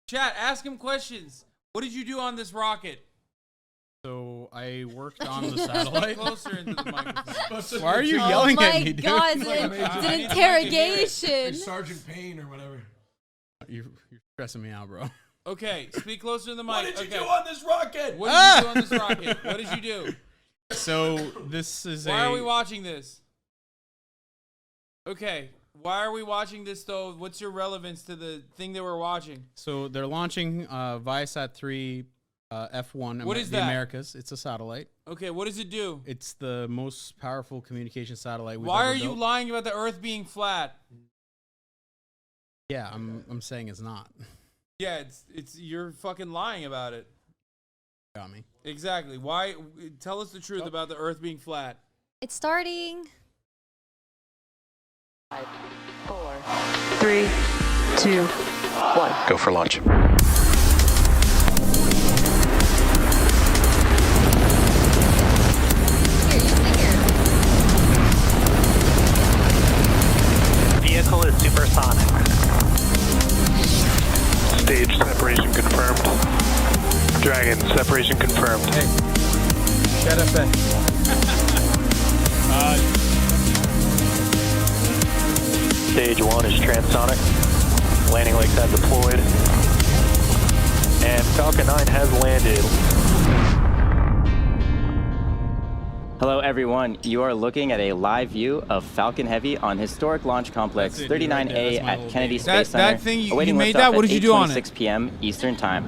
Chat, ask him questions. What did you do on this rocket? So I worked on the satellite. Closer into the microphone. Why are you yelling at me, dude? Oh my God, it's an interrogation. Sergeant Payne or whatever. You're stressing me out, bro. Okay, speak closer to the mic. What did you do on this rocket? What did you do on this rocket? What did you do? So this is Why are we watching this? Okay, why are we watching this though? What's your relevance to the thing that we're watching? So they're launching Viasat 3 F1. What is the that? Americas. It's a satellite. Okay, what does it do? It's the most powerful communication satellite we've Why ever are you built. lying about the Earth being flat? Yeah, I'm saying it's not. Yeah, it's you're fucking lying about it. Got me. Exactly. Why? Tell us the truth about the Earth being flat. It's starting. 5, 4, 3, 2, 1. Go for launch. Vehicle is supersonic. Stage separation confirmed. Dragon separation confirmed. Hey, shut up, Ben. Stage 1 is transonic. Landing legs have deployed. And Falcon 9 has landed. Hello everyone, you are looking at a live view of Falcon Heavy on historic launch complex 39A at Kennedy Space Center. That thing, you awaiting made liftoff that? What at did you do on it? 8:26 p.m. Eastern Time.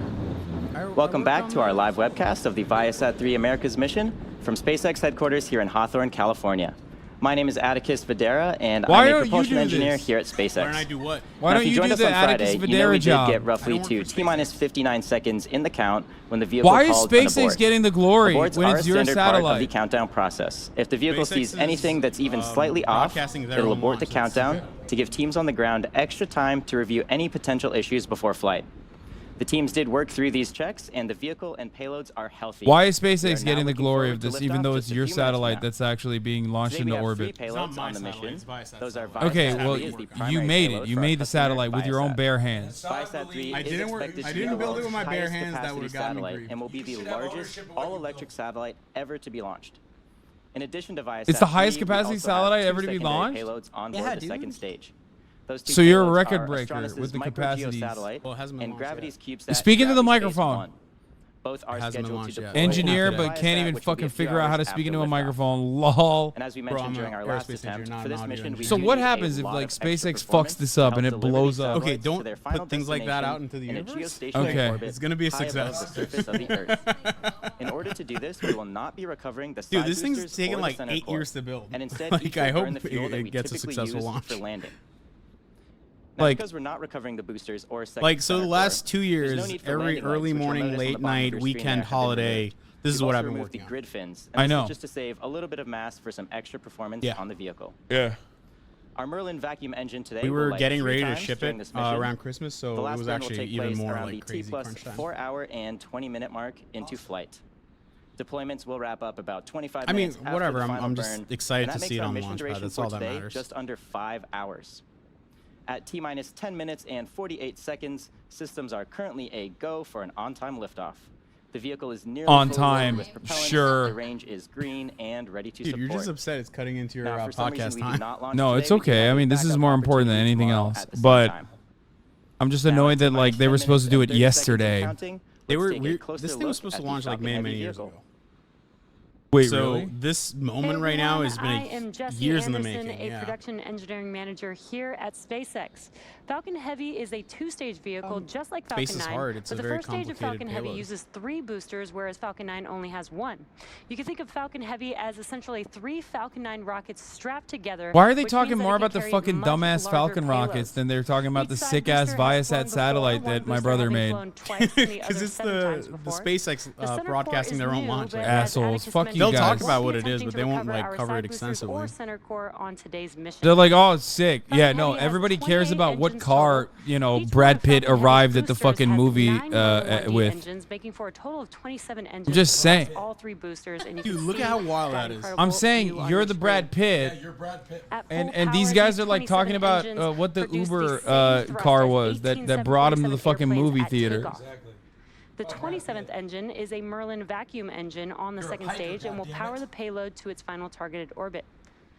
Welcome back to our live webcast of the Viasat 3 America's mission from SpaceX headquarters here in Hawthorne, California. My name is Atticus Videra, and I'm a propulsion engineer here at SpaceX. Why don't I do what? Why don't you do the Atticus Friday, Videra we job? did get roughly to T-minus 59 seconds in the count when the vehicle Why is called an SpaceX abort. getting the glory Aborts when are it's a your standard part of the satellite? countdown process. If the vehicle SpaceX sees is, anything that's even slightly off, broadcasting their it'll own abort the launch. countdown to give teams on the ground extra time to review any potential issues before flight. The teams did work through these checks, and the vehicle and payloads are healthy. Why is We are SpaceX now getting the looking glory forward of to this, even liftoff though just it's a your few minutes from satellite now. that's actually being launched Today we into have 3 orbit? payloads not my on the satellite, mission. it's Viasat's Those are satellite. Okay, Viasat well, 3 is the you primary made payload it. You for our made the customer satellite with your own Viasat. bare hands. Viasat 3 I is didn't expected to be build it the with my bare highest hands. That capacity would've gotten me satellite grief. and will be the should have largest ownership of what you all-electric built. satellite ever to be launched. In addition to Viasat, It's the highest 3, we capacity also have satellite 2 ever to be secondary launched? payloads on Yeah, board the dude. second stage. Those 2 So you're a payloads record are breaker Astronis' with the micro-geo capacities. satellite Well, it hasn't been and launched Gravity's yet. CubeSat Speak into the Gravity Space microphone. 1. Both are hasn't been scheduled to launched yet. deploy Engineer, after but Viasat, can't even which will be fucking a few figure out how to hours speak after into a liftoff. microphone. Lol. And as we Bro, mentioned I'm during an our last aerospace attempt, engineer, not for an this audio mission, we So do what need a happens if, lot like, of extra SpaceX fucks performance this to up help and it deliver blows these up? Okay, satellites to don't their put final things like that destination out into the in a universe. geostationary Okay. orbit It's gonna be a high above success. the surface of the Earth. In order to do this, we will not be recovering the Dude, side this thing's boosters taken or the like center 8 core, years to build. and instead Like, each I will hope burn the fuel that it we gets a typically successful use launch. for landing. Now, Like- because we're not recovering the boosters or second Like, so the center last core, 2 there's years, no need for every landing legs, early which you'll morning, notice on the late bottom of night, your screen there weekend, have been holiday, removed. this is We've what also I've been removed the working on. grid fins, I and this know. is just to save a little bit of mass for some extra performance Yeah. on the vehicle. Yeah. Our Merlin vacuum engine today We will were light getting 3 ready to times ship during it this mission. around Christmas, so The it last was burn will actually take even place more around like the crazy T++ crunch time. 4-hour and 20-minute mark into flight. Deployments will wrap up about 25 I mean, minutes after whatever, the I'm final just burn, excited and that to makes see it our on mission launch pad, duration that's for all that today matters. just under 5 hours. At T-minus 10 minutes and 48 seconds, systems are currently a go for an on-time liftoff. The vehicle is nearly On fully loaded time, with propellants, sure. The range is green and ready to Dude, support. you're just upset it's cutting into your Now, for some reason, podcast we did time. not launch No, today. it's We do okay. have I a mean, this is backup more important than opportunity anything tomorrow else. at the same But time. I'm just Now, annoyed that T-minus like they 10 were supposed to do it minutes and 30 seconds yesterday. and counting. They Let's were take a weird. closer This thing look was supposed at to the launch like Falcon many, Heavy many years vehicle. ago. Wait, So really? this moment right now has I been am Jesse years in the Anderson, making. a Yeah. production engineering manager here at SpaceX. Falcon Heavy is a 2-stage vehicle, just like Falcon space 9. is hard. It's but a the very first stage of complicated Falcon Heavy payload. uses 3 boosters, whereas Falcon 9 only has 1. You can think of Falcon Heavy as essentially 3 Falcon 9 rockets strapped together. Why are they which talking means that more it can about the carry fucking much dumbass larger Falcon payloads. rockets than they're talking about the Each side sick-ass booster has flown Viasat before, satellite one that my booster brother having made? flown twice and the Because other it's 7 times the before. SpaceX The center core broadcasting is their own new, launch. but Like, as Assholes. Atticus Fuck you mentioned, They'll talk guys. about we'll what be it is, attempting but to they won't recover like our cover side it boosters extensively. or center core on today's mission. They're like, oh, it's sick. Falcon Yeah, no, Heavy has everybody cares 28 about what what car, you know, Brad Pitt arrived at the fucking movie with. Engines, making for a total of 27 engines. I'm just saying. All 3 boosters, and you Dude, can look see at how wild that that is. I'm saying you're the Brad Pitt. Yeah, you're Brad Pitt. And these guys are like talking about what the Uber car was that brought him to the fucking movie theater. Exactly. The 27th engine is a Merlin vacuum engine on the second stage and will power the payload to its final targeted orbit.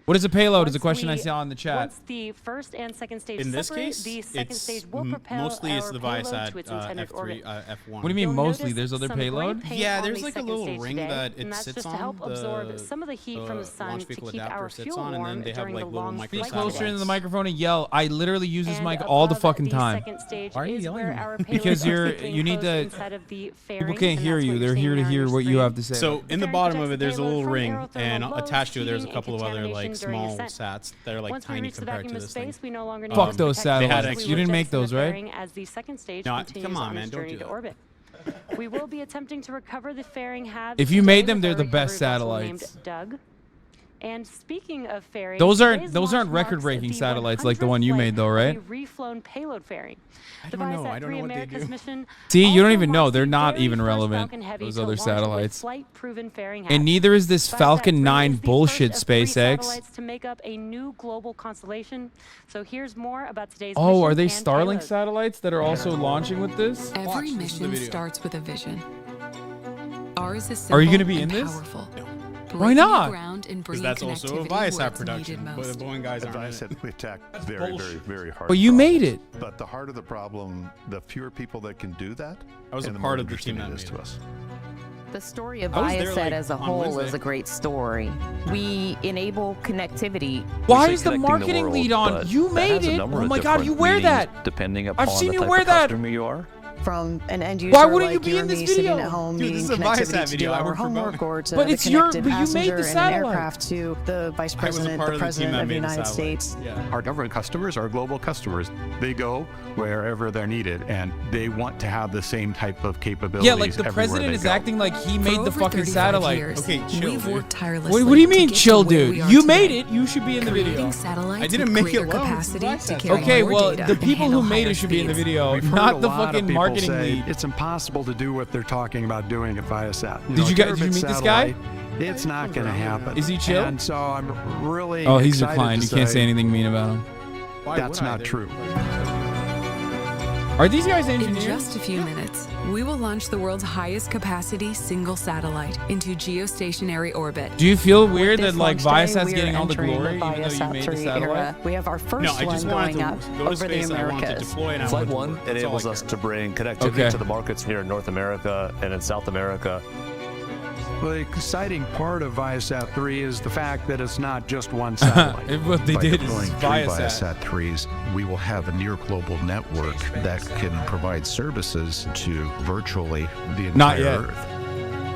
What is a payload? Is a Once question I we- saw in the chat. Once the first and second stage In this separate, case, the second it's stage will propel mostly it's our the payload Viasat to its intended orbit. F1. What do you mean You'll mostly? notice There's other some gray payload? paint Yeah, on there's the like a second little stage ring today, that it and that's sits just to on, help absorb the- some of the heat from the sun launch to vehicle keep adapter our sits fuel on, and then warm they have, during like, the little long micro Speak flight satellites. closer into the days. microphone and yell. I literally use this And mic all the above fucking the time. second stage Why are you is yelling where at me? our Because payload you need to. inside of the People fairing, can't and hear that's you. what They're you're here to seeing hear on what your you have screen. to say. So in the Fairing bottom of protects it, there's a the little payload ring, from aerothermal and loads, attached to it, there's a heating, couple of and other like contamination during small ascent. sats that are like Once we tiny reach the compared vacuum to of this thing. space, we no longer need Fuck to those protect satellites. ourselves. You We didn't will make jettison those, the right? fairing as the second stage No, continues come on, on man, its don't journey do to that. orbit. We will be attempting to recover the fairing halves. If you today made them, with they're our the best recovery vessel satellites. named Doug. And speaking of fairing, Those aren't today's those aren't launch marks record-breaking the satellites like the 100th one you flight made, though, of right? a reflown payload fairing. I The don't know. Viasat I don't know 3 what they America's do. mission See, you don't also even know. marks They're the not very even first relevant, Falcon Heavy those to other launch with a satellites. flight-proven fairing And hatch. neither is this Viasat Falcon 3 9 is the bullshit, first of 3 SpaceX. satellites to make up a new global constellation. So here's more about today's Oh, mission are they and Starlink payload. satellites that are also launching with this? Every Watch, this is the mission video. starts with a vision. Ours is Are you simple gonna be and in this? powerful. Why Breaking not? the ground and Because bringing that's also a connectivity where Viasat it's production, needed but the most. Boeing guys aren't in it. Viasat, we attack That's very, bullshit. very, very hard. But you made problems. it. But the harder the problem, the fewer people that can do that. I was a and the part more of the team interesting that it is made to it. us. The story of I was there, Viasat like, as a on whole Wednesday. is a great story. We enable connectivity. Why say is the connecting the marketing world, lead on? but You that made has a it. number Oh of my god, you different wear meanings that. Depending upon I've seen the you type wear of that. customer you are. From an end user Why wouldn't you like be you in or this me sitting video? at home Dude, needing this is a connectivity Viasat to video. do I our work for homework Boeing. or to But the it's your- connected but you made the passenger in an satellite. aircraft to the vice I was a president, part the of the team president that of the made the United satellite. States. Yeah. Our government customers are global customers. They go wherever they're needed, and they want to have the same type of capabilities. Yeah, like the everywhere president they is go. acting like he For made the over fucking 35 satellite. years, Okay, chill, we've dude. worked tirelessly. What do you to mean, get to chill, where dude? we are You today. made it. You should be in the Creating video. satellites I didn't with make it greater alone. capacity It's to Viasat. carry Okay, more well, data the and people who handle made higher it should be in the speeds. video, We've heard not a the lot of fucking people marketing say lead. it's impossible to do what they're talking about doing at Viasat. Did you terabit meet this guy? satellite, It's not going to happen. Is he chill? And so I'm really Oh, he's excited declined. to You can't say anything mean about him. That's not true. Are these guys In engineers? just a few minutes, we will launch the world's highest capacity single satellite into geostationary orbit. Do you feel weird that This like launch day, Viasat's we are getting all the entering glory, even though you Viasat made the 3 satellite? era. We have our first No, I just one wanted going to up go to over the space and I wanted to Americas. deploy and I Flight wanted to 1 work. That's enables all I us care to about. bring connectivity Okay. to the markets here in North America and in South America. Well, the exciting part of Viasat 3 is the fact that it's not just one satellite. What they By did is deploying three Viasat. Viasat 3s, we will have a near global network that can provide services to virtually the Not entire yet. Earth.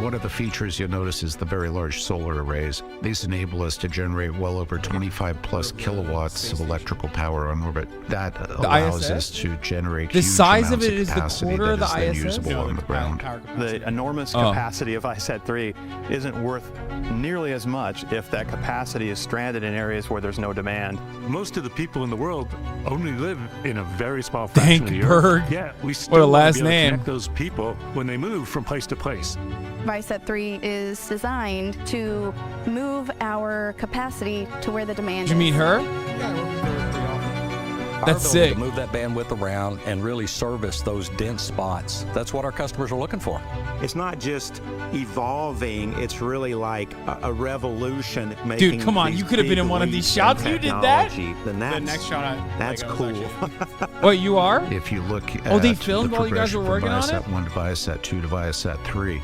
One of the features you'll notice is the very large solar arrays. These enable us to generate well over 25 plus kilowatts of electrical power on orbit. That allows ISS? us to generate The huge size of amounts it is the capacity quarter of that the is then ISS? usable on the ground. The enormous Oh. capacity of ISAT 3 isn't worth nearly as much if that capacity is stranded in areas where there's no demand. Most of the people in the world only live in a very small fraction of the Earth. Dankberg. Yeah, we What a still last name. those people when they move from place to place. Viasat 3 is designed to move our capacity to where the demand Did you meet her? That's ability sick. to move that bandwidth around and really service those dense spots. That's what our customers are looking for. It's not just evolving, it's really like a revolution. Making Dude, come on, these you could have been big in one of these leaps shots. in You did that? technology. Then The that's, next shot, that's cool. What, you are? If you look at Oh, they filmed the while you guys were progression working on from it? Viasat 1 to Viasat 2 to Viasat 3,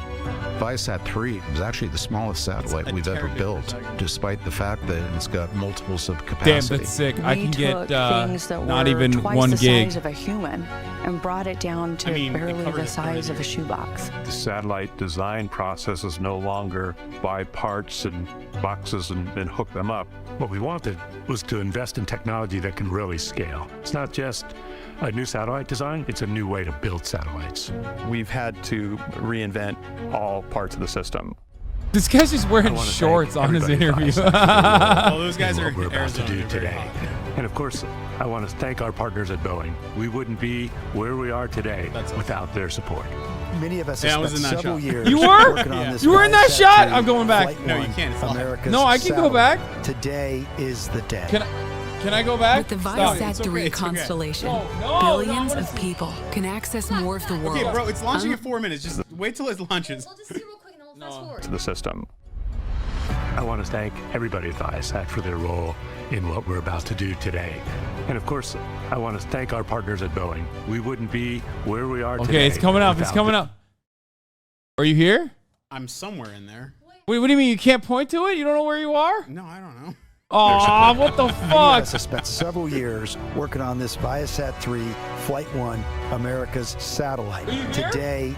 Viasat 3 was actually the smallest satellite we've ever built, despite the fact that it's got multiples of Damn, capacity. that's sick. I We can took get things that not were even twice 1 the gig. size of a human and brought it down to I mean, it barely covered the it size of a shoebox. The satellite design process is no longer buy parts and boxes and hook them up. What we wanted was to invest in technology that can really scale. It's not just a new satellite design, it's a new way to build satellites. We've had to reinvent all parts of the system. This guy's just I wearing wanna shorts thank on his everybody at interview. Viasat for Well, those guys what are we're about to Arizona. do They're very today. hot. And of course, I want to thank our partners at Boeing. We wouldn't be where we are today without their support. Many of us Yeah, I have was spent in that several shot. years You were? working on this You were in that Viasat shot? 3 I'm going back. Flight No, you 1, can't. It's America's No, I can go back. satellite. Today is the day. Can I go back? With the Stop. Viasat 3 constellation, No, billions no, of people can access more of the world. Okay, bro, it's launching in 4 minutes. Just wait till it launches. We'll just see real quick and then we'll fast forward. To the system. I want to thank everybody at Viasat for their role in what we're about to do today. And of course, I want to thank our partners at Boeing. We wouldn't be where we are today. Okay, it's coming up. It's without coming them. up. Are you here? I'm somewhere in there. Wait, what do you mean you can't point to it? You don't know where you are? No, I don't know. Aw, what the Many of fuck? us have spent several years working on this Viasat 3 Flight 1, America's satellite. Are you there? Today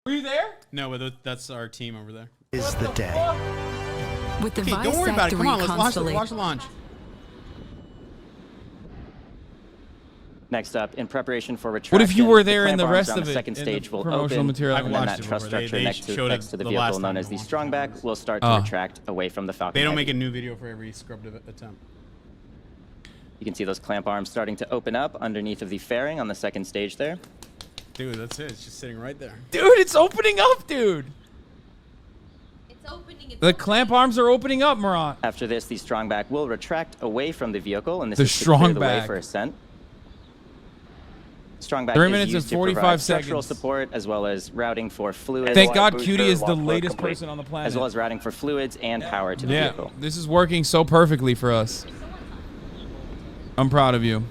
Were you there? No, but that's our team over there. is the day. With the Okay, don't worry Viasat about it. 3 Come on, let's watch constellation. the launch. Next up, in preparation for retraction, What if you were there the in the clamp arms rest on of the it, second in the stage will promotional open, material? I've and then watched that it truss before. They structure next showed to it the the vehicle last known time as we the watched strongback will start to Oh. retract away from the Falcon They don't Heavy. make a new video for every scrubbed attempt. You can see those clamp arms starting to open up underneath of the fairing on the second stage there. Dude, that's it. It's just sitting right there. Dude, it's opening up, dude. It's opening. It's The clamp arms are opening up, Murat. After this, the strongback will retract away from the vehicle, and this The is to clear the way strongback. for ascent. Strongback 3 is minutes used and to 45 provide structural seconds. support as well as routing for fluids. Thank God Cutie is the latest person on the planet. As well as routing for fluids and power to the Yeah, vehicle. this is working so perfectly for us. I'm proud of you.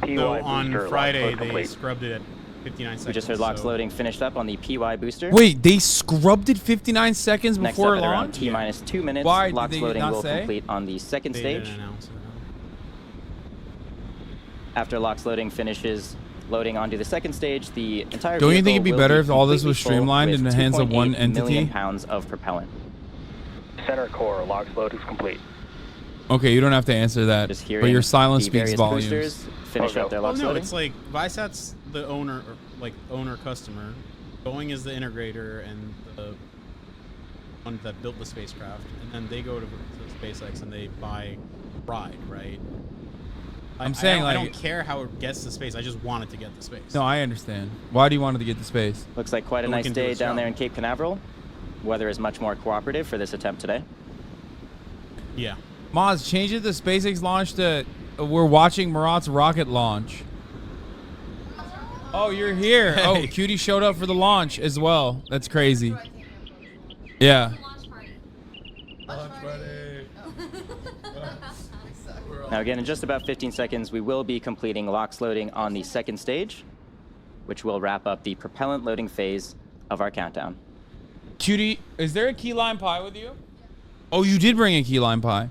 So on Friday, they scrubbed it at 59 seconds. We just heard locks so- loading finished up on the PY booster. Wait, they scrubbed it 59 seconds Next before up at around launch? T-minus 2 minutes, Why did locks they loading not will say? complete on the second They stage. didn't announce it. After locks loading finishes loading onto the second stage, the entire Don't you think vehicle it'd be will better if all this completely was full streamlined with in the hands of one 2.8 million entity? pounds of propellant. Center core locks load is complete. Okay, you don't have to answer that. Just But hearing your silence the speaks various volumes. boosters finish up their Well, locks no, loading. it's like Viasat's the owner, or like owner customer. Boeing is the integrator and the one that built the spacecraft, and then they go to SpaceX and they buy ride, right? I'm saying, I like- don't care how it gets to space. I just want it to get to space. No, I understand. Why do you want it to get to space? Looks like quite a So we nice can do day its down job. there in Cape Canaveral. Weather is much more cooperative for this attempt today. Yeah. Maz, change it to SpaceX launch to we're watching Murat's rocket launch. Oh, you're here. Oh, Hey. Cutie showed up for the launch as well. That's crazy. Yeah. Now again, in just about 15 seconds, we will be completing locks loading on the second stage, which will wrap up the propellant loading phase of our countdown. Cutie, is there a key lime pie with you? Oh, you did bring a key lime pie.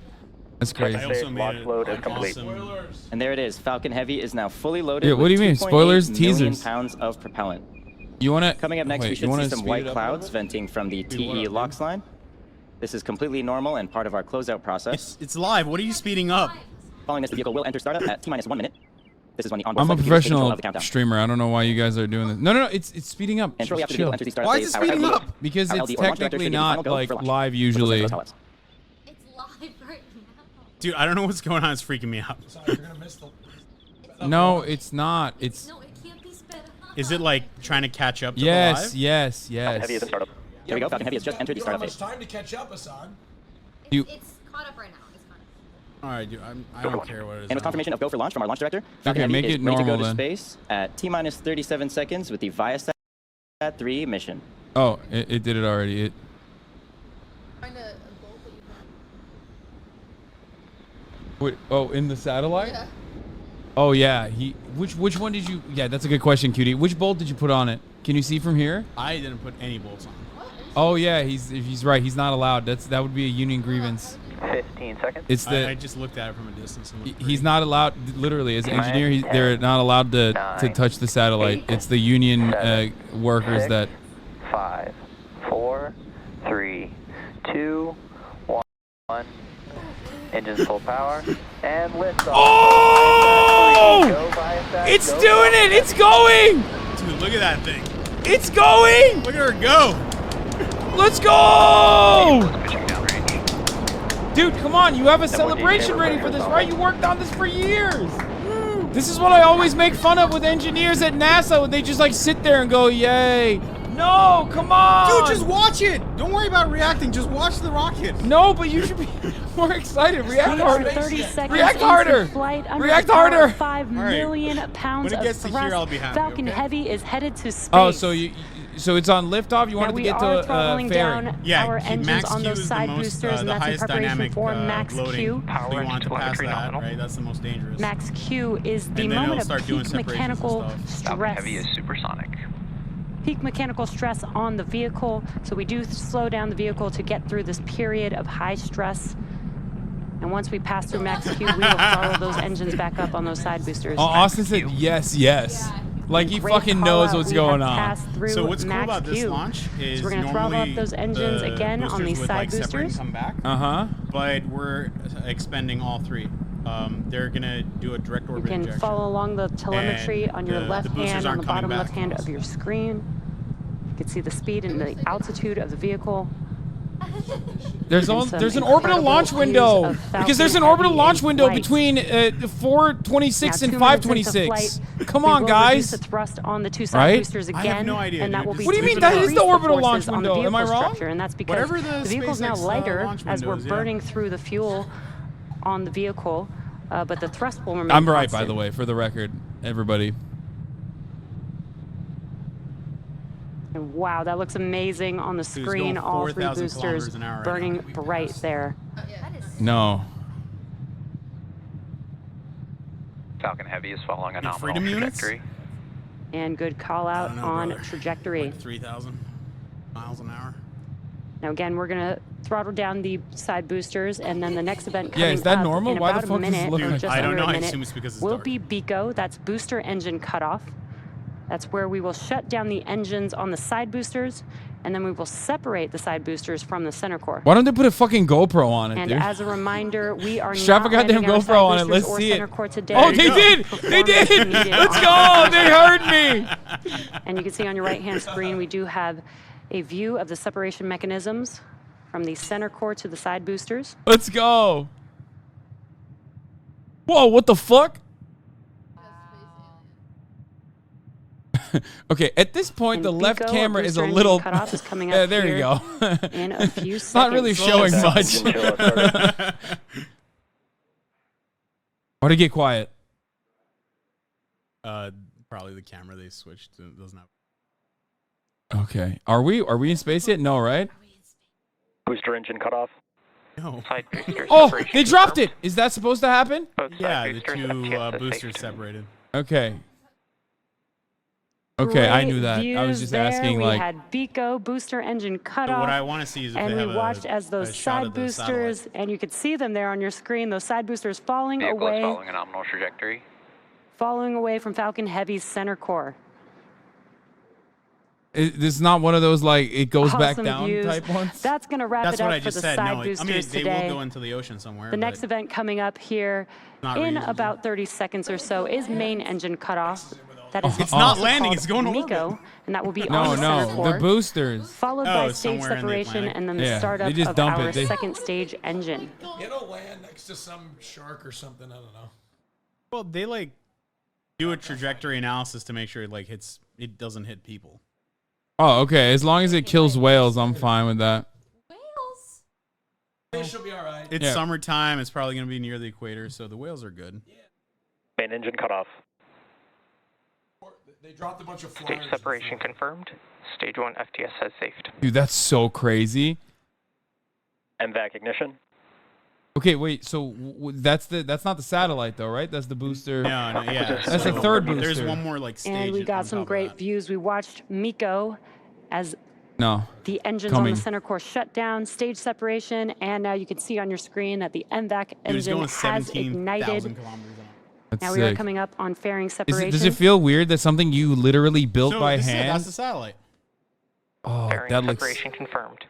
That's crazy. I also made it load is complete. awesome. And there it is. Falcon Heavy is now fully loaded. Yeah, what with do you mean? 2.8 Spoilers, million teasers. pounds of propellant. You want to Coming up next, we should see some white clouds venting from the Dude, what TE up, LOX line. This is completely normal and part of our closeout process. It's live. What are you speeding up? Following this, the vehicle will enter startup at T-minus 1 minute. This is when the onboard I'm a flight computer is taking control professional of the countdown. streamer. I don't know why you guys are doing this. No, it's speeding up. And shortly after the Chill. vehicle enters the startup Why phase, is it our speeding LD up? Because our it's LD or launch director technically should give the final not go like for launch. live With those usually. pilots. It's live right now. Dude, I don't know what's going on. It's freaking me out. Sorry, you're gonna miss the. No, it's not. It's No, it can't be sped up. Is it like trying to catch up to the yes, live? yes, Falcon Heavy is yes. at startup. Here we go. Falcon Heavy has just entered the You don't have startup much phase. time to catch up, Hasan. You- It's caught up right now. It's caught up. All right, dude. I don't care what it is. And with now. confirmation of go for launch from our launch director, Falcon Okay, Heavy make is it ready to go normal to then. space at T-minus 37 seconds with the Viasat 3 mission. Oh, it did it already. Find a bolt that you Wait, oh, in the satellite? Yeah. Oh yeah. Which one did you? Yeah, that's a good question, Cutie. Which bolt did you put on it? Can you see from here? I didn't put any bolts on. Oh yeah, he's right. He's not allowed. That would be a union grievance. 15 seconds. It's the I just looked at it from a distance. And looked he's pretty. not allowed. Literally, as an engineer, they're not allowed to touch the satellite. It's the union workers that. 5, 4, 3, 2, 1. Engines full power and lift off. Oh! Go Viasat, It's go doing it! It's going! Dude, look at that thing. It's going! Look at her go. Let's go! Dude, come on. You have a celebration ready for this, right? You worked on this for years. This is what I always make fun of with engineers at NASA when they just like sit there and go, yay. No, come on. Dude, just watch it. Don't worry about reacting. Just watch the rocket. No, but you should be more excited. React harder. 30 seconds React harder. Flight under React the power harder. of 5 million pounds When it gets of to here, thrust. I'll be happy, Falcon okay? Heavy is headed to space. Oh, so it's on liftoff. You Now wanted to we get are to throttling fairing. down Yeah, our engines Max on Q those is side the most, boosters, and the that's in highest preparation dynamic for Max loading. Q. So you want to pass that, right? That's the most dangerous. Max Q is the And then moment it'll of start doing peak separations and mechanical stuff. stress. Heavy is supersonic. Peak mechanical stress on the vehicle, so we do slow down the vehicle to get through this period of high stress. And once we pass through Max Q, we will throttle those engines back up on those side boosters. Oh, Austin said yes, yes. Like he Great fucking call knows out. what's We going have on. passed through So what's cool Max about this Q. launch is So we're gonna throttle normally up those engines the again on boosters these would, side like, separate and boosters. come back. But we're expending all three. They're gonna do a direct You orbit can injection. follow along the telemetry And on your the left boosters hand, on aren't the coming bottom back. left hand of your screen. You can see the speed and the altitude of the vehicle. There's And an some orbital incredible launch views window of because there's an Falcon orbital Heavy launch in window flight. between 426 Now, and 2 minutes into 526. flight, Come we on, will guys. reduce the thrust on the two side Right? boosters I again, have no idea, and that dude. will be What do you to mean? That is increase the orbital forces launch on the window. Am I vehicle wrong? structure, and that's because Whatever the vehicle's now SpaceX, lighter launch as we're windows, yeah. burning through the fuel on the vehicle, but the thrust will remain I'm right, by constant. the way, for the record, everybody. And wow, that looks amazing on the Dude, it's screen. going All 3 4,000 boosters kilometers an hour right burning now. bright there. No. Falcon Heavy is following a nominal freedom units? trajectory. And good call out don't know, on brother. trajectory. Like 3,000 miles an hour. Now again, we're gonna throttle down the side boosters, and then the next event Yeah, coming is that up normal? in Why the about fuck a does it minute, look or like just I don't under know. a I minute, assume it's because it's will dark. be BECO. That's booster engine cutoff. That's where we will shut down the engines on the side boosters, and then we will separate the side boosters from the center core. Why don't they put a fucking GoPro on it, And dude? as a reminder, we are Strap a not goddamn landing our GoPro side on it. boosters Let's or see center it. core today. Oh, they did! They did! Performance needed Let's on go! They heard me! And you can see on your right-hand screen, we do have a view of the separation mechanisms from the center core to the side boosters. Let's go. Whoa, what the fuck? Okay, at this point, And the left BECO, or camera is booster a engine little... cutoff, is coming Yeah, up there you here go. in a few It's not really seconds. showing much. Why did it get quiet? Probably the camera they switched. It doesn't have. Okay. Are we in space yet? No, right? Booster engine cutoff. No. Side booster Oh, separation they dropped confirmed. it. Is that supposed to happen? Both side Yeah, the boosters two FTS is boosters safe. separated. Okay. Okay, I knew Great that. I was views just there. asking, we like... had BECO booster engine cutoff. what I want to see is if and they we have watched as a those shot side of the boosters, satellite. and you could see them there on your screen. Those side boosters falling Vehicle is away, following a nominal trajectory. from Falcon Heavy's center core. This is not one of those, like, it goes back Awesome down views. type ones? That's going to wrap That's it what up I for just the said. side No, I boosters mean they today. will go into the ocean somewhere. The but next event coming up here Not in reusable. about 30 seconds or so is main engine cutoff. That is It's not also landing, called it's going to MECO, orbit. and that will be No, on the center no, core, the boosters. followed by it's stage somewhere in the separation Atlantic. and then the Yeah, startup they just of dump our it. They- second stage engine. It'll land next to some shark or something. I don't know. Well, they like do a trajectory analysis to make sure it doesn't hit people. Oh, okay. As long as it kills whales, I'm fine with that. They should be all right. It's Yeah. summertime. It's probably going to be near the equator, so the whales are good. Main engine cutoff. They dropped a bunch of flyers. Stage separation confirmed. Stage 1 FTS has safed. Dude, that's so crazy. MVAC ignition. Okay, wait. So that's not the satellite though, right? That's the booster. No, yeah. That's the so third booster. There's one more like stage. And we on got top some of great that. views. We watched MECO as No. the engines on Coming. the center core shut down, stage separation, and now you can see on your screen that the MVAC Dude, it's engine going has 17,000 ignited. kilometers an hour. That's Now we are sick. coming up on fairing separation. Does it feel weird that something you literally built So by this is it, hand? that's the satellite. Oh, Fairing that looks. separation confirmed.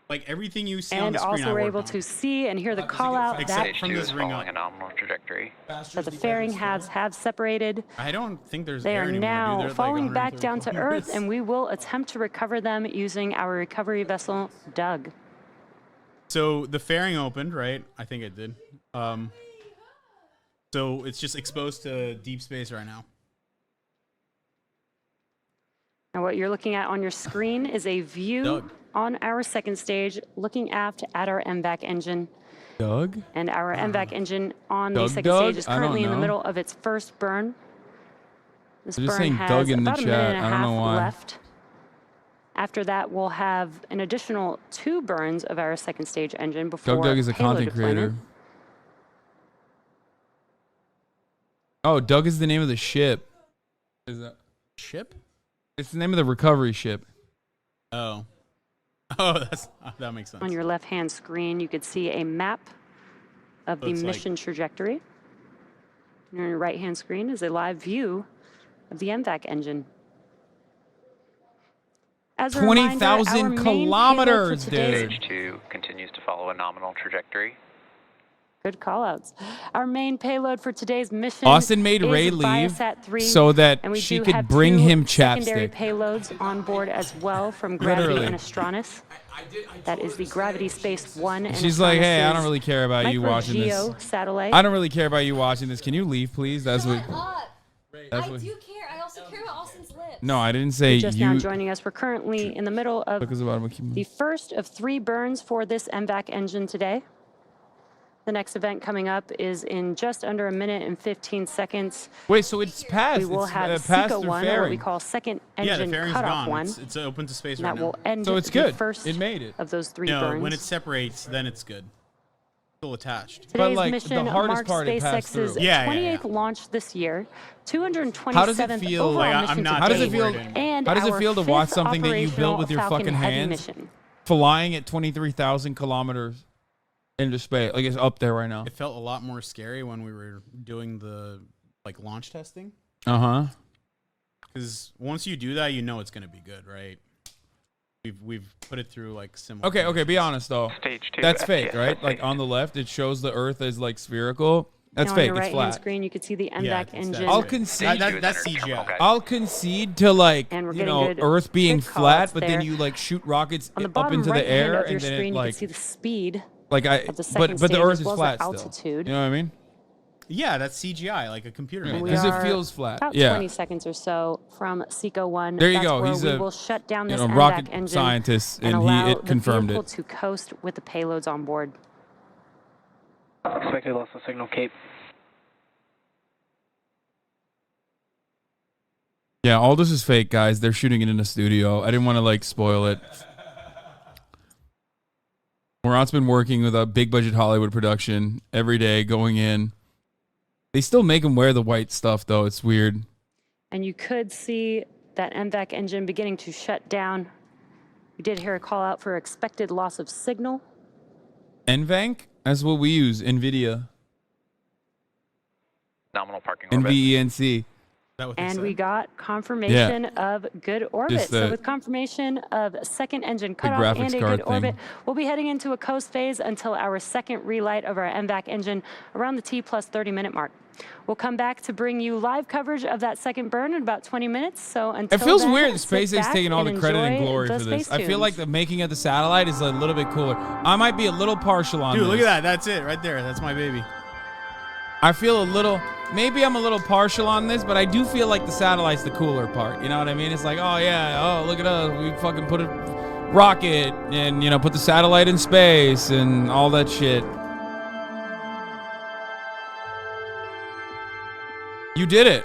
Like everything you see on And the screen, also I we're worked able on. to see and hear the call out that, Except Stage from 2 this is ring following up. a nominal trajectory. that the fairing halves have separated. I don't think there's They air are anymore, now dude. They're like falling back 130 down to kilometers. Earth, and we will attempt to recover them using our recovery vessel, Doug. So the fairing opened, right? I think it did. So it's just exposed to deep space right now. Now what you're looking at on your screen is a view on our second stage, looking aft at our MVAC engine. Doug? And our MVAC engine on the Doug, second stage is currently in the middle of its first burn. This They're just burn saying has Doug in the about a minute chat. and a I don't know half why. left. After that, we'll have an additional 2 burns of our second stage engine before Doug is a payload content creator. deployment. Oh, Doug is the name of the ship. Is that ship? It's the name of the recovery ship. Oh, that makes sense. On your left-hand screen, you could see a map of the mission trajectory. And on your right-hand screen is a live view of the MVAC engine. As a reminder, 20,000 our main kilometers, payload for today's- dude. Stage 2 continues to follow a nominal trajectory. Good call-outs. Our main payload for today's mission Austin made is Ray leave Viasat-3, so that and we she do could have bring 2 him secondary chapstick. payloads on board as well from Gravity Literally. and Astronis. That is the Gravity Space 1 and She's like, hey, I Astronis' don't really care about you watching this. micro-geo satellite. I don't really care about you watching this. Can you leave, please? That's what. That's I what. do care. I also care about Austin's lips. No, I didn't say Just you. now joining us, we're currently in the middle of Look at the bottom of Kimo. the first of 3 burns for this MVAC engine today. The next event coming up is in just under a minute and 15 seconds. Wait, so it's past. We will it's, have past SECA the 1, or what we fairing. call second Yeah, the engine fairing's cutoff gone. 1. It's open to space And right that now. will end So it's the good. first It made it. of those 3 No, burns. when it separates, then it's good. Still attached. Today's like, mission the hardest marks part, it passed SpaceX's through. 28th launch this year, 227th How does it feel? overall Like, mission How does to it feel? date, and How does it our feel to watch 5th something that you built with your operational fucking Falcon Heavy hands mission. flying at 23,000 kilometers into space? Like it's up there right now. It felt a lot more scary when we were doing the launch testing. Uh-huh. Because once you do that, you know it's gonna be good, right? We've put it through similar. Okay, be honest though. Stage 2 That's fake, FTS right? has Like on the left, it shows the Earth as spherical. That's Now fake. On your It's right-hand flat. screen, you can see the MVAC Yeah, it's engine. that I'll fake. concede. That's CGI. I'll concede to And we're getting good Earth being quick flat, call-outs but there. then you shoot rockets On the up bottom into the right-hand air, of your and then screen, it you can see the speed of the second but the stage Earth as is well as flat the still. altitude. You know what I mean? Yeah, that's CGI, like a computer. made We that. Because it are feels flat. About Yeah. 20 seconds or so from SECA 1. There you That's go. Where He's we a, will shut down this rocket MVAC engine scientist, and and allow it confirmed the it. vehicle to coast with the payloads on board. Expected loss of signal, Cape. Yeah, all this is fake, guys. They're shooting it in a studio. I didn't want to spoil it. Murat's been working with a big budget Hollywood production every day, going in. They still make him wear the white stuff, though. It's weird. And you could see that MVAC engine beginning to shut down. We did hear a call out for expected loss of signal. NVANC? That's what we use. NVIDIA. Nominal parking orbit. NVENC. And we got confirmation of good orbit. Just So with confirmation of second engine cutoff graphics and a card good orbit, thing. we'll be heading into a coast phase until our second relight of our MVAC engine around the T plus 30-minute mark. We'll come back to bring you live coverage of that second burn in about 20 minutes. So until It feels then, weird that sit SpaceX back taking all and the credit and enjoy glory the for this. space I feel like tunes. the making of the satellite is a little bit cooler. I might be a little partial on Dude, this. look at that. That's it right there. That's my baby. I feel a little, maybe I'm a little partial on this, but I do feel like the satellite's the cooler part. You know what I mean? It's like, oh yeah, oh look at us, we fucking put a rocket and put the satellite in space and all that shit. You did it.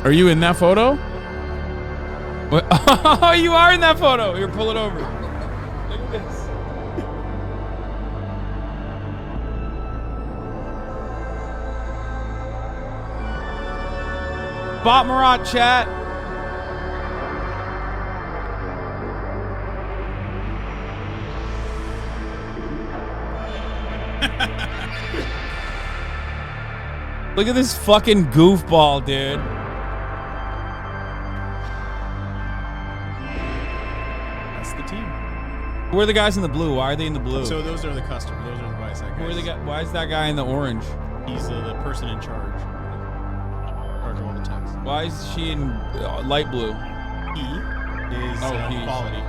Are you in that photo? What? Oh, you are in that photo. Here, pull it over. Look at this. Bot Murat chat. Look at this fucking goofball, dude. That's the team. Who are the guys in the blue? Why are they in the blue? So those are the customers. Those are the Viasat guys. Who are the guys? Why is that guy in the orange? He's the person in charge. Charge of all the techs. Why is she in light blue? He is he. quality.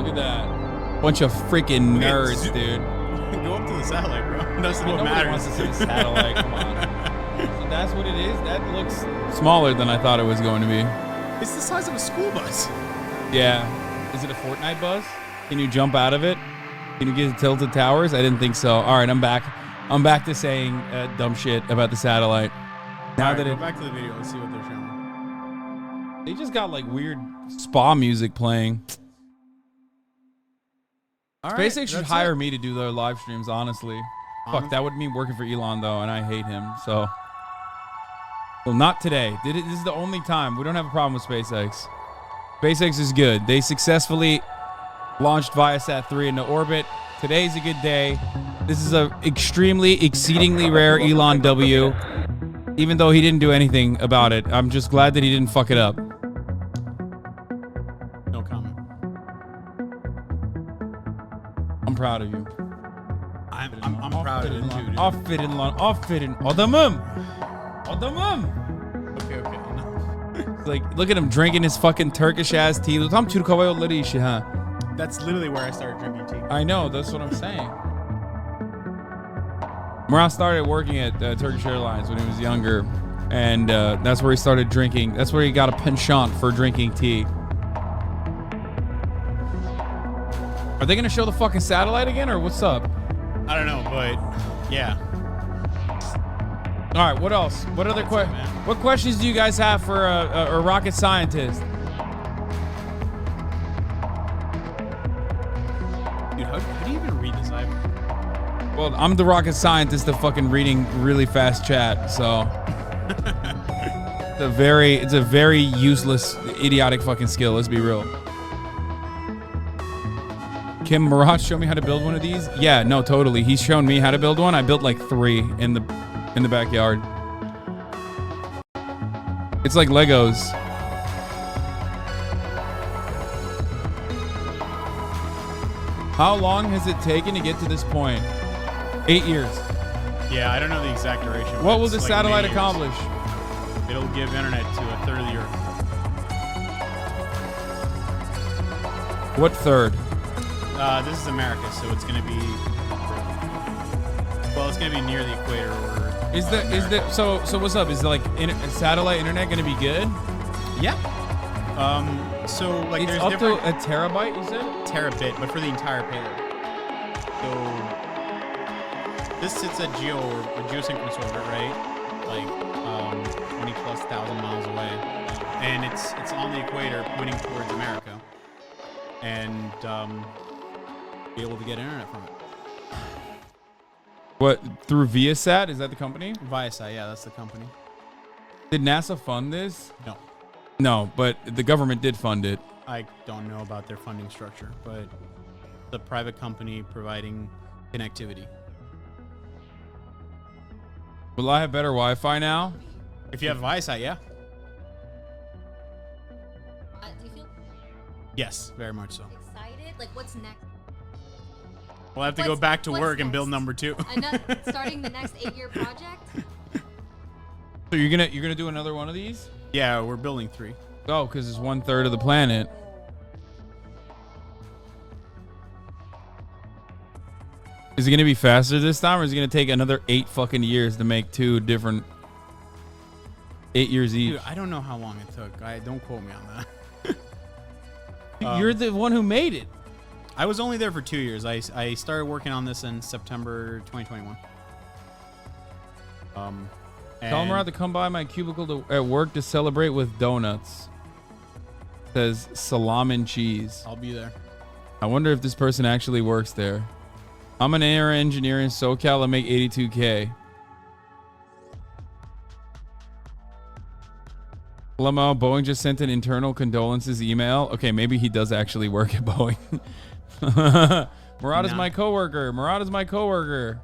Look at that. Bunch of freaking nerds, dude. Go up to the satellite, bro. That's what Nobody matters. wants to see the satellite. Come on. So that's what it is. That looks smaller than I thought it was going to be. It's the size of a school bus. Yeah. Is it a Fortnite bus? Can you jump out of it? Can you get to Tilted Towers? I didn't think so. All right, I'm back. I'm back to saying dumb shit about the satellite. Now that go back to the video. Let's see what they're showing. They just got like weird spa music playing. All right, SpaceX should that's hire it. me to do their live streams, honestly. Fuck, that would mean working for Elon, though, and I hate him, so. Well, not today. This is the only time. We don't have a problem with SpaceX. SpaceX is good. They successfully launched Viasat 3 into orbit. Today's a good day. This is a exceedingly rare Elon W. Even though he didn't do anything about it, I'm just glad that he didn't fuck it up. No comment. I'm proud of you. I'm proud of it too, dude. Aferin lan, aferin. Adamım. Adamım. Okay. It's like, look at him drinking his fucking Turkish ass tea. Tam Türk Hava Yolları işi, huh? That's literally where I started drinking tea. I know, that's what I'm saying. Murat started working at Turkish Airlines when he was younger, and that's where he started drinking. That's where he got a penchant for drinking tea. Are they gonna show the fucking satellite again, or what's up? I don't know, but yeah. All right, what else? What other what questions do you guys have for a rocket scientist? Dude, how do you even read this? Well, I'm the rocket scientist of fucking reading really fast chat, so it's a very useless, idiotic fucking skill. Let's be real. Kim Murat, show me how to build one of these. Yeah, no, totally. He's shown me how to build one. I built like 3 in the backyard. It's like Legos. How long has it taken to get to this point? 8 years. Yeah, I don't know the exact duration. What but will it's the like satellite many years. accomplish? It'll give internet to a third of the Earth. What third? This is America, so it's gonna be it's gonna be near the equator. So what's up? Is like satellite internet gonna be good? Yeah. So like It's there's up different to a terabyte, you said? terabit, but for the entire payload. So this sits at geosynchronous orbit, right? Like 20,000+ miles away, and it's on the equator, pointing towards America, and be able to get internet from it. What, through Viasat? Is that the company? Viasat, yeah, that's the company. Did NASA fund this? No. No, but the government did fund it. I don't know about their funding structure, but the private company providing connectivity. Will I have better Wi-Fi now? If you have Viasat, yeah. Do you feel Yes, very much so. excited? Like, what's next? We'll have to go back to work and build number 2. Starting the next 8-year project? So you're gonna do another one of these? Yeah, we're building 3. Oh, because it's 1/3 of the planet. Is it gonna be faster this time, or is it gonna take another 8 fucking years to make 2 different 8 years each? Dude, I don't know how long it took. Don't quote me on that. You're the one who made it. I was only there for 2 years. I started working on this in September 2021. Tell Murat to come by my cubicle at work to celebrate with donuts. Says salam and cheese. I'll be there. I wonder if this person actually works there. I'm an air engineer in SoCal. I make $82K. Lamo, Boeing just sent an internal condolences email. Okay, maybe he does actually work at Boeing. Murat is my coworker. Murat is my coworker.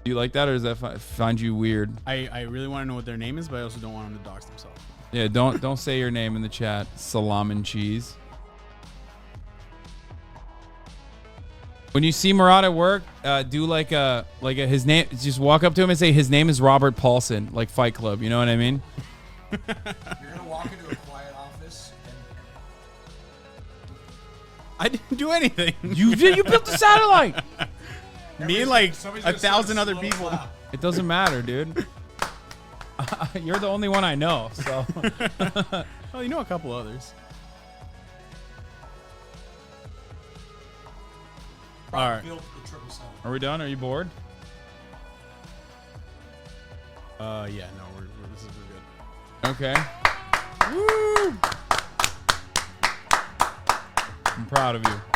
Do you like that, or does that find you weird? I really want to know what their name is, but I also don't want them to dox themselves. Yeah, don't say your name in the chat. Salam and cheese. When you see Murat at work, do like a his name. Just walk up to him and say his name is Robert Paulson, like Fight Club. You know what I mean? You're gonna walk into a quiet office I didn't do anything. You did. You built the satellite. Me and like 1,000 other people. It doesn't matter, dude. You're the only one I know. So. Oh, you know a couple others. All right. Are we done? Are you bored? Yeah. No, we're good. Okay. Woo! I'm proud of you.